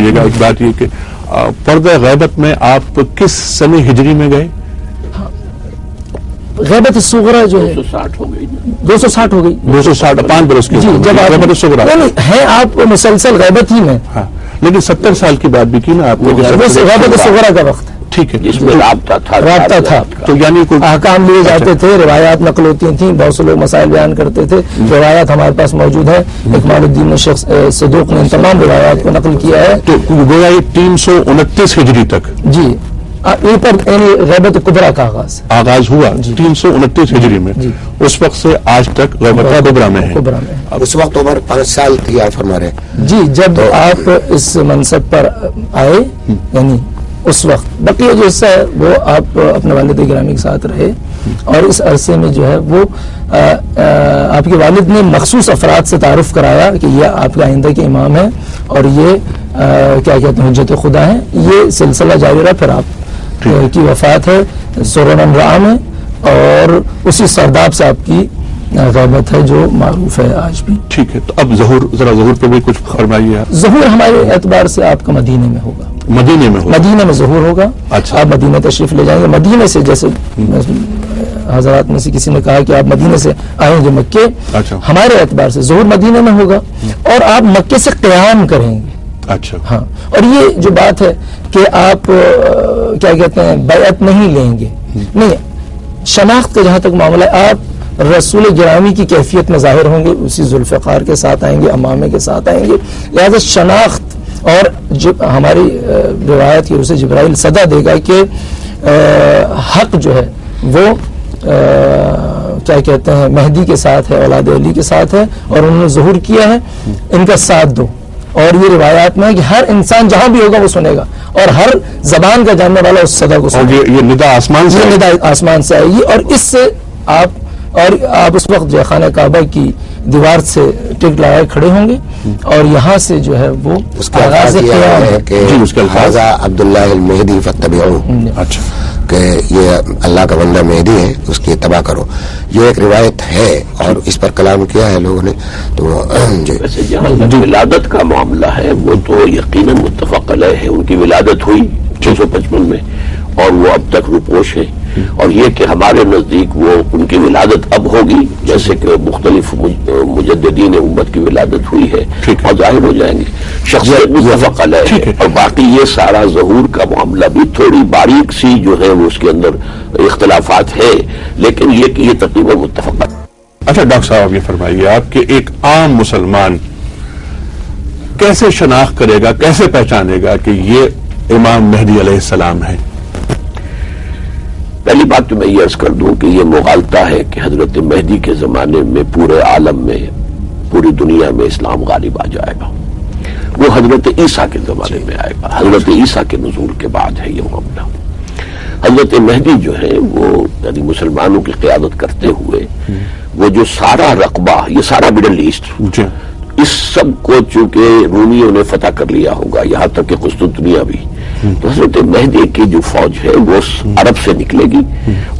فرمائیے گا ایک بات یہ کہ پردہ غیبت میں آپ کس سنہ ہجری میں گئے؟ غیبت الصغریٰ جو ہے 260 ہو گئی 260 ہو گئی 260 5 برس کی جی جب غیبت الصغریٰ ہیں آپ مسلسل غیبت ہی میں. ہاں لیکن 70 سال کی بات بھی کی نا آپ نے. غیبت الصغریٰ کا وقت ٹھیک ہے جس میں رابطہ تھا تو یعنی کوئی احکام لیے جاتے تھے, روایات نقل ہوتی تھیں, بہت سے لوگ مسائل بیان کرتے تھے, روایات ہمارے پاس موجود ہے. اکمال الدین صدوق نے ان تمام روایات کو نقل کیا ہے. تو گویا یہ 329 ہجری تک جی پر غیبت کبریٰ کا آغاز ہوا 329 ہجری میں. اس وقت سے آج تک غیبت کبریٰ میں ہے. اس وقت عمر 5 سال تھی آپ فرما رہے. جی جب آپ اس منصب پر آئے یعنی اس وقت بقیہ جو حصہ ہے وہ آپ اپنے والد گرامی کے ساتھ رہے, اور اس عرصے میں جو ہے وہ آپ کے والد نے مخصوص افراد سے تعارف کرایا کہ یہ آپ کے آئندہ کے امام ہیں اور یہ کیا کہتے ہیں حجت خدا ہیں. یہ سلسلہ جاری رہا. پھر آپ کی وفات ہے سورن رام ہے, اور اسی سرداب سے آپ کی غیبت ہے جو معروف ہے آج بھی. ٹھیک ہے, تو اب ذرا ظہور پہ بھی کچھ فرمائیے. ظہور ہمارے اعتبار سے آپ کا مدینے میں ہوگا. مدینے میں ظہور ہوگا. اچھا, آپ مدینے تشریف لے جائیں گے. مدینے سے جیسے حضرات میں سے کسی نے کہا کہ آپ مدینے سے آئیں گے مکے, ہمارے اعتبار سے ظہور مدینے میں ہوگا, اور آپ مکے سے قیام کریں گے. اچھا ہاں, اور یہ جو بات ہے کہ آپ کیا کہتے ہیں بیعت نہیں لیں گے, نہیں, شناخت کا جہاں تک معاملہ ہے, آپ رسول گرامی کی کیفیت میں ظاہر ہوں گے, اسی ذوالفقار کے ساتھ آئیں گے, امامے کے ساتھ آئیں گے. لہذا شناخت اور ہماری روایت کی اسے جبرائیل صدا دے گا کہ حق جو ہے وہ کیا کہتے ہیں مہدی کے ساتھ ہے, اولاد علی کے ساتھ ہے, اور انہوں نے ظہور کیا ہے, ان کا ساتھ دو. اور یہ روایات میں ہے کہ ہر انسان جہاں بھی ہوگا وہ سنے گا, اور ہر زبان کا جاننے والا اس صدا کو سنے گا. یہ ندا آسمان سے آئے گی, اور اس سے آپ اس وقت جو خانہ کعبہ کی دیوار سے ٹک لگائے کھڑے ہوں گے, اور یہاں سے جو ہے وہ اس کا آغاز قیام ہے کہ ھذا عبداللہ المہدی فاتبعوہ, اچھا, کہ یہ اللہ کا بندہ مہدی ہے, اس کی اتباع کرو. یہ ایک روایت ہے, اور اس پر کلام کیا ہے لوگوں نے. تو جہاں ولادت کا معاملہ ہے وہ تو یقیناً متفق علیہ ہے. ان کی ولادت ہوئی 655 میں, اور وہ اب تک روپوش ہے. اور یہ کہ ہمارے نزدیک وہ ان کی ولادت اب ہوگی, جیسے کہ مختلف مجددین امت کی ولادت ہوئی ہے, اور ظاہر ہو جائیں گے. شخصیت متفق علیہ ہے. اور باقی یہ سارا ظہور کا معاملہ بھی تھوڑی باریک سی جو ہے وہ اس کے اندر اختلافات ہے, لیکن یہ کہ یہ تقریباً متفق ہے. اچھا ڈاکٹر صاحب یہ فرمائیے آپ کہ ایک عام مسلمان کیسے شناخت کرے گا, کیسے پہچانے گا کہ یہ امام مہدی علیہ السلام ہے؟ پہلی بات تو میں یہ عرض کر دوں کہ یہ مغالطہ ہے کہ حضرت مہدی کے زمانے میں پورے عالم میں, پوری دنیا میں اسلام غالب آ جائے گا. وہ حضرت عیسیٰ کے زمانے میں آئے گا. حضرت عیسیٰ کے نزول کے بعد ہے یہ معاملہ. حضرت مہدی جو ہے وہ یعنی مسلمانوں کی قیادت کرتے ہوئے وہ جو سارا رقبہ, یہ سارا مڈل ایسٹ, اس سب کو چونکہ رومیوں نے فتح کر لیا ہوگا, یہاں تک کہ قسطنطنیہ بھی, تو حضرت مہدی کی جو فوج ہے وہ عرب سے نکلے گی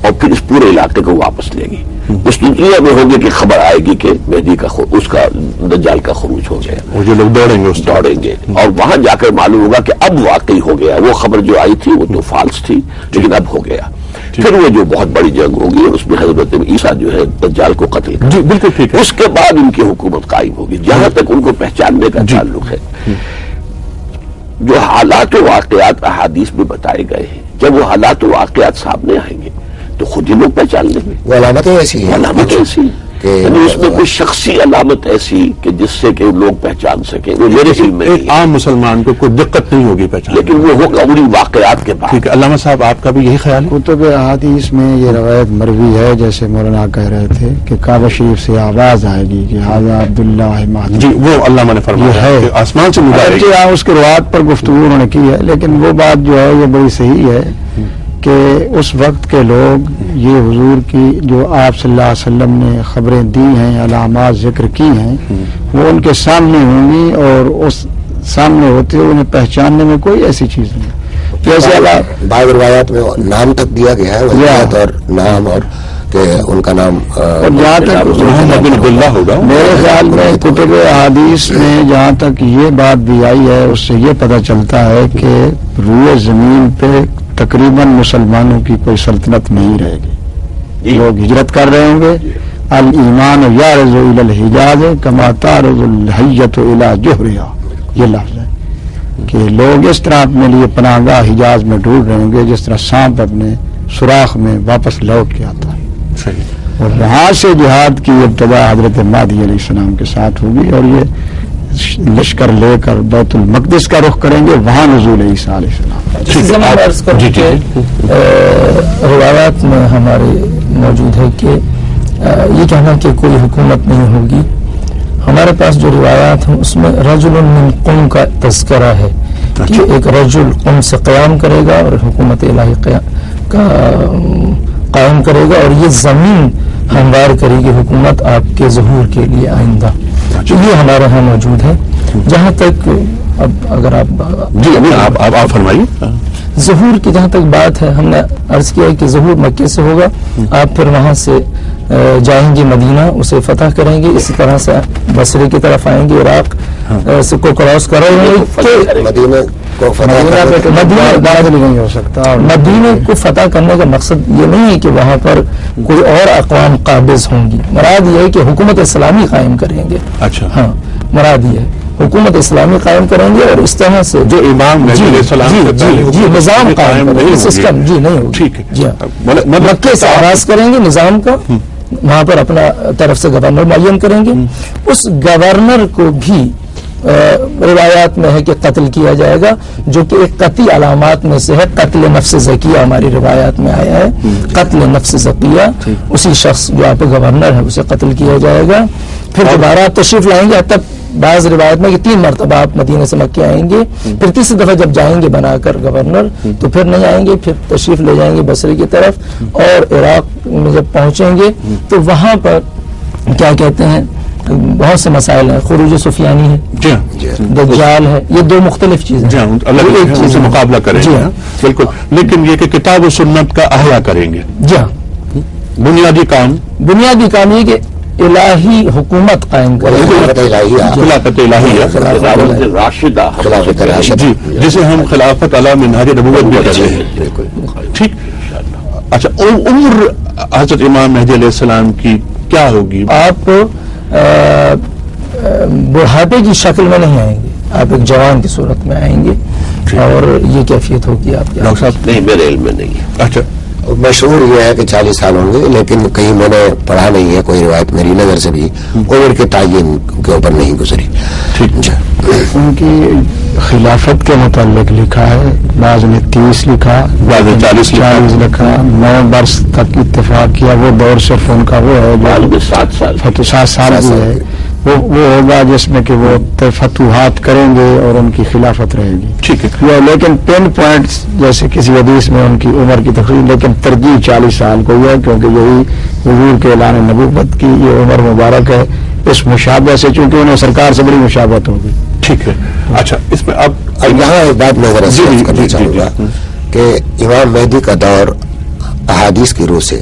اور پھر اس پورے علاقے کو واپس لے گی. قسطنطنیہ میں ہوگی کہ خبر آئے گی کہ مہدی کا اس کا دجال کا خروج ہو گیا, وہ جو لوگ دوڑیں گے, اور وہاں جا کر معلوم ہوگا کہ اب واقعی ہو گیا. وہ خبر جو آئی تھی وہ تو فالس تھی, لیکن اب ہو گیا. پھر وہ جو بہت بڑی جنگ ہوگی, اس میں حضرت عیسیٰ جو ہے دجال کو قتل کر, جی بالکل ٹھیک ہے. اس کے بعد ان کی حکومت قائم ہوگی. جہاں تک ان کو پہچاننے کا تعلق ہے, جو حالات و واقعات احادیث میں بتائے گئے ہیں, جب وہ حالات و واقعات سامنے آئیں گے تو خود ہی لوگ پہچان لیں گے. وہ علامتیں ایسی ہیں, علامتیں ایسی یعنی اس میں کوئی شخصی علامت ایسی کہ جس سے کہ لوگ پہچان سکیں, وہ میرے علم میں ایک عام مسلمان کو کوئی دقت نہیں ہوگی پہچان, لیکن وہ ہوگا انہی واقعات کے بعد. ٹھیک ہے. علامہ صاحب آپ کا بھی یہی خیال ہے؟ کتب احادیث میں یہ روایت مروی ہے, جیسے مولانا کہہ رہے تھے کہ کعبہ شریف سے آواز آئے گی کہ ھذا عبداللہ مہدی. جی وہ علامہ نے فرمایا ہے کہ آسمان سے مدعا ہے. اس کے روایت پر گفتگو انہوں نے کی ہے, لیکن وہ بات جو ہے یہ بڑی صحیح ہے کہ اس وقت کے لوگ یہ حضور کی جو آپ صلی اللہ علیہ وسلم نے خبریں دی ہیں, علامات ذکر کی ہیں, وہ ان کے سامنے ہوں گی, اور اس سامنے ہوتے ہوئے انہیں پہچاننے میں کوئی ایسی چیز نہیں. بعض روایات میں نام تک دیا گیا ہے, وجاہت اور نام اور کہ ان کا نام اور جہاں تک محمد بن عبداللہ ہوگا میرے خیال میں کتب احادیث میں جہاں تک یہ بات بھی آئی ہے اس سے یہ پتہ چلتا ہے کہ روئے زمین پہ تقریباً مسلمانوں کی کوئی سلطنت نہیں رہے گی. لوگ ہجرت کر رہے ہوں گے. الایمان یارز الی الحجاز کما تارز الحیۃ الی جوہرہا، یہ لفظ ہے کہ لوگ اس طرح اپنے لیے پناہ گاہ حجاز میں ڈھونڈ رہے ہوں گے جس طرح سانپ اپنے سوراخ میں واپس لوٹ کے آتا ہے. صحیح. اور وہاں سے جہاد کی ابتدا حضرت مہدی علیہ السلام کے ساتھ ہوگی اور یہ لشکر لے کر بیت المقدس کا رخ کریں گے، وہاں نزول عیسیٰ علیہ السلام. اسی زمانے عرض کروں جی کہ روایات میں ہمارے موجود ہے کہ یہ کہنا کہ کوئی حکومت نہیں ہوگی، ہمارے پاس جو روایات ہیں اس میں رجل من قم کا تذکرہ ہے کہ ایک رجل قم سے قیام کرے گا اور حکومت الہی کا قائم کرے گا اور یہ زمین ہموار کرے گی حکومت آپ کے ظہور کے لیے آئندہ. یہ ہمارے ہاں موجود ہے. جہاں تک اب اگر آپ جی ابھی آپ فرمائیے. ظہور کی جہاں تک بات ہے، ہم نے عرض کیا ہے کہ ظہور مکے سے ہوگا، آپ پھر وہاں سے جائیں گے مدینہ، اسے فتح کریں گے، اسی طرح سے بصرے کی طرف آئیں گے، عراق کو کراس کریں گے. مدینہ کو نہیں ہو سکتا. مدینہ کو فتح کرنے کا مقصد یہ نہیں ہے کہ وہاں پر کوئی اور اقوام قابض ہوں گی، مراد یہ ہے کہ حکومت اسلامی قائم کریں گے. اچھا. ہاں مراد یہ ہے حکومت اسلامی قائم کریں گے اور اس طرح سے جو امام مہدی علیہ السلام سے پہلے جی نظام قائم کریں گے، سسٹم جی نہیں ہوگا. ٹھیک ہے. جی مکے سے آغاز کریں گے نظام کا، وہاں پر اپنا طرف سے گورنر معین کریں گے. اس گورنر کو بھی روایات میں ہے کہ قتل کیا جائے گا، جو کہ ایک قطعی علامات میں سے ہے. قتل نفس زکیہ ہماری روایات میں آیا ہے، قتل نفس زکیہ، اسی شخص جو آپ گورنر ہے اسے قتل کیا جائے گا. پھر دوبارہ آپ تشریف لائیں گے. تب بعض روایت میں کہ 3 مرتبہ آپ مدینہ سے مکے آئیں گے، پھر تیسری دفعہ جب جائیں گے بنا کر گورنر تو پھر نہیں آئیں گے، پھر تشریف لے جائیں گے بصرے کی طرف. اور عراق میں جب پہنچیں گے تو وہاں پر کیا کہتے ہیں بہت سے مسائل ہیں. خروج سفیانی ہے، دجال ہے، یہ 2 مختلف چیزیں ہیں. الگ سے مقابلہ کریں گے. بالکل. لیکن یہ کہ کتاب و سنت کا احیا کریں گے. جی ہاں. بنیادی کام یہ کہ الہی حکومت قائم کریں گے. خلافت الہیہ راشدہ جی، جسے ہم خلافت علی منہاج نبوت بھی کہتے ہیں. ٹھیک. اچھا، عمر حضرت امام مہدی علیہ السلام کی کیا ہوگی؟ آپ بڑھاپے کی شکل میں نہیں آئیں گے، آپ ایک جوان کی صورت میں آئیں گے اور یہ کیفیت ہوگی آپ کی. ڈاکٹر صاحب نہیں، میرے علم میں نہیں ہے. اچھا. مشہور یہ ہے کہ 40 سال ہوں گے، لیکن کہیں میں نے پڑھا نہیں ہے کوئی روایت میری نظر سے بھی عمر کے تعین کے اوپر نہیں گزری. ٹھیک. ان کی خلافت کے متعلق لکھا ہے، بعض نے 30 لکھا، بعض نے 40 لکھا. 9 برس تک اتفاق کیا. وہ دور صرف ان کا وہ ہے جو 7 سال 7 سال بھی ہے، وہ ہوگا جس میں کہ وہ فتوحات کریں گے اور ان کی خلافت رہے گی. ٹھیک ہے. لیکن پن پوائنٹس جیسے کسی حدیث میں ان کی عمر کی تقریر، لیکن ترجیح 40 سال کو ہے کیونکہ یہی حضور کے اعلان نبوت کی یہ عمر مبارک ہے. اس مشابہ سے چونکہ انہیں سرکار سے بڑی مشابہت ہوگی. ٹھیک ہے. اچھا، اس میں اب یہاں ایک بات میں ذرا صرف کرنا چاہوں گا کہ امام مہدی کا دور احادیث کی روح سے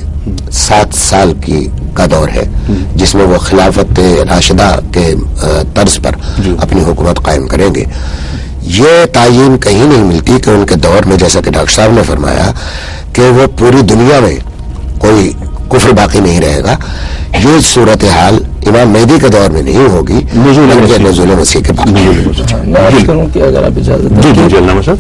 7 سال کا دور ہے، جس میں وہ خلافت راشدہ کے طرز پر اپنی حکومت قائم کریں گے. یہ تعین کہیں نہیں ملتی کہ ان کے دور میں، جیسا کہ ڈاکٹر صاحب نے فرمایا کہ وہ پوری دنیا میں کوئی کفر باقی نہیں رہے گا. یہ صورتحال امام مہدی کے دور میں نہیں ہوگی، نزول مسیح کے بعد. میں عرض کروں کہ اگر آپ اجازت دیں، جی علامہ صاحب.